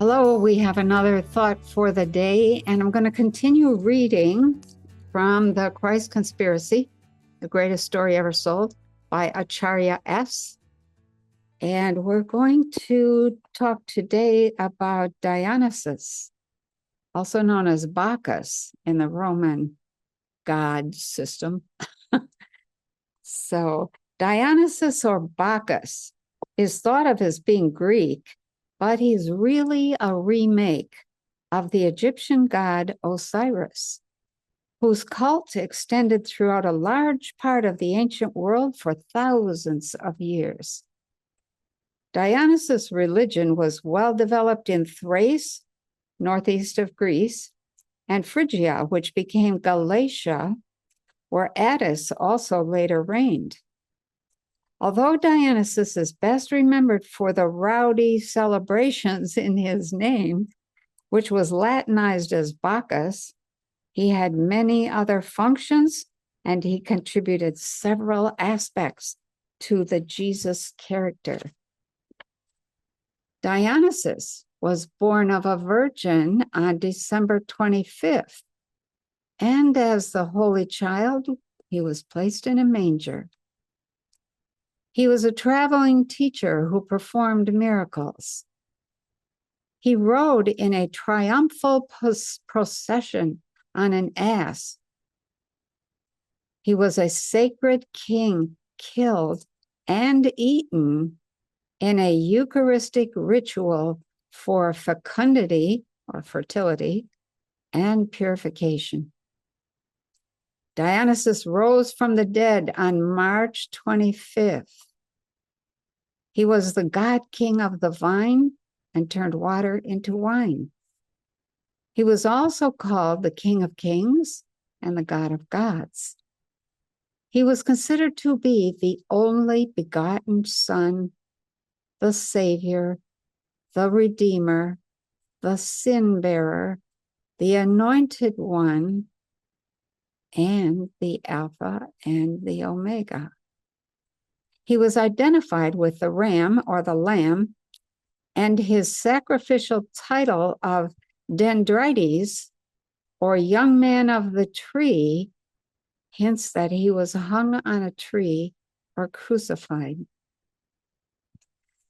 Hello, we have another thought for the day, and I'm going to continue reading from The Christ Conspiracy, the greatest story ever sold, by Acharya S. And we're going to talk today about Dionysus, also known as Bacchus in the Roman god system. So Dionysus or Bacchus is thought of as being Greek, but he's really a remake of the Egyptian god Osiris, whose cult extended throughout a large part of the ancient world for thousands of years. Dionysus' religion was well developed in Thrace, northeast of Greece, and Phrygia, which became Galatia, where Attis also later reigned. Although Dionysus is best remembered for the rowdy celebrations in his name, which was Latinized as Bacchus, he had many other functions, and he contributed several aspects to the Jesus character. Dionysus was born of a virgin on December 25th, and as the Holy Child, he was placed in a manger. He was a traveling teacher who performed miracles. He rode in a triumphal procession on an ass. He was a sacred king killed and eaten in a Eucharistic ritual for fecundity or fertility and purification. Dionysus rose from the dead on March 25th. He was the god king of the vine and turned water into wine. He was also called the King of Kings and the God of Gods. He was considered to be the only begotten Son, the Savior, the Redeemer, the Sin Bearer, the Anointed One, and the Alpha and the Omega. He was identified with the ram or the lamb, and his sacrificial title of Dendrites, or young man of the tree, hints that he was hung on a tree or crucified.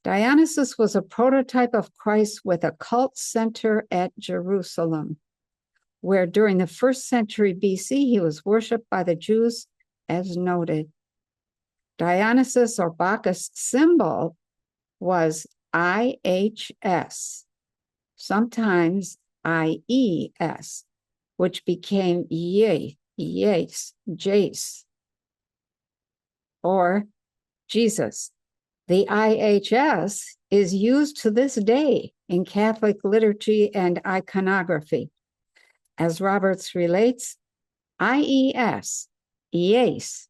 Dionysus was a prototype of Christ with a cult center at Jerusalem, where during the 1st century BC, he was worshipped by the Jews as noted. Dionysus or Bacchus symbol was IHS, sometimes IES, which became Jace, or Jesus. The IHS is used to this day in Catholic liturgy and iconography. As Roberts relates, IES, Ies,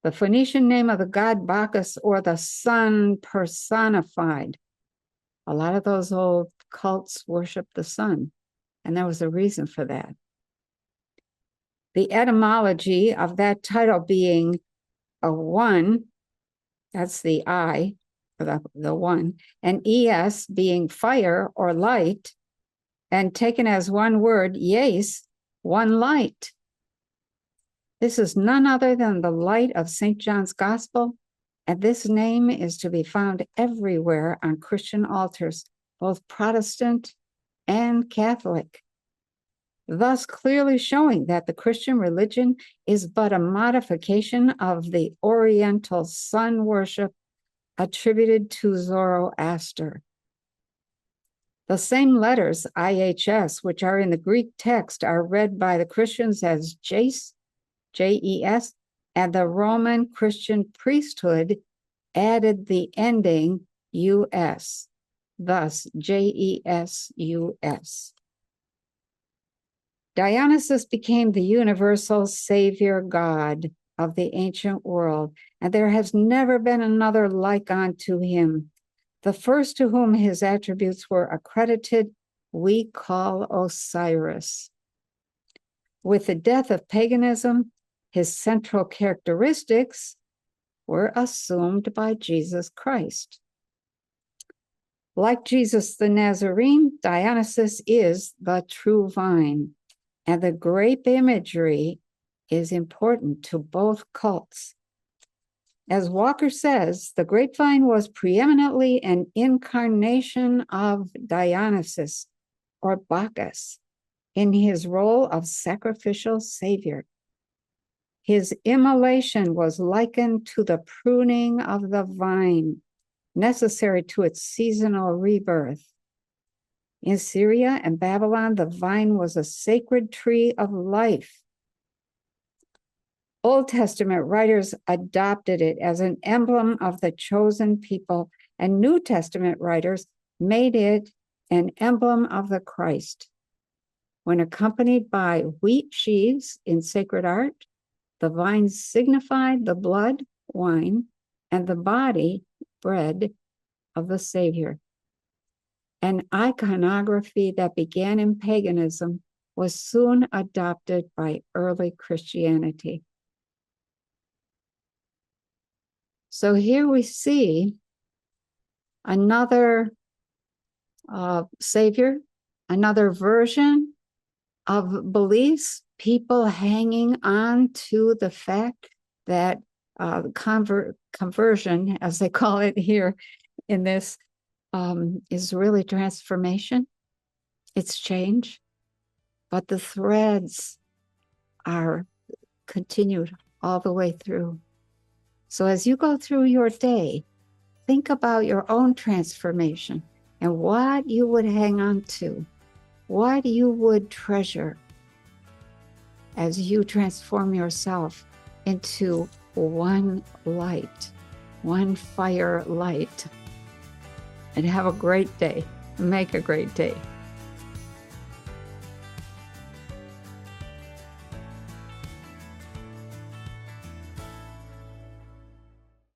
the Phoenician name of the god Bacchus, or the sun personified. A lot of those old cults worshiped the sun, and there was a reason for that. The etymology of that title being a one, that's the I, or the one, and ES being fire or light, and taken as one word, yes, one light. This is none other than the light of St. John's Gospel, and this name is to be found everywhere on Christian altars, both Protestant and Catholic, thus clearly showing that the Christian religion is but a modification of the Oriental sun worship attributed to Zoroaster. The same letters, IHS, which are in the Greek text, are read by the Christians as Jace, Jes, and the Roman Christian priesthood added the ending US, thus JESUS. Dionysus became the universal savior god of the ancient world, and there has never been another like unto him. The first to whom his attributes were accredited, we call Osiris. With the death of paganism, his central characteristics were assumed by Jesus Christ. Like Jesus the Nazarene, Dionysus is the true vine, and the grape imagery is important to both cults. As Walker says, the grapevine was preeminently an incarnation of Dionysus, or Bacchus, in his role of sacrificial savior. His immolation was likened to the pruning of the vine, necessary to its seasonal rebirth. In Syria and Babylon, the vine was a sacred tree of life. Old Testament writers adopted it as an emblem of the chosen people, and New Testament writers made it an emblem of the Christ. When accompanied by wheat sheaves in sacred art, the vine signified the blood, wine, and the body, bread, of the Savior. An iconography that began in paganism was soon adopted by early Christianity. So here we see another savior, another version of beliefs, people hanging on to the fact that conversion, as they call it here in this, is really transformation. It's change, but the threads are continued all the way through. So as you go through your day, think about your own transformation and what you would hang on to, what you would treasure as you transform yourself into one light, one fire light. And have a great day. Make a great day.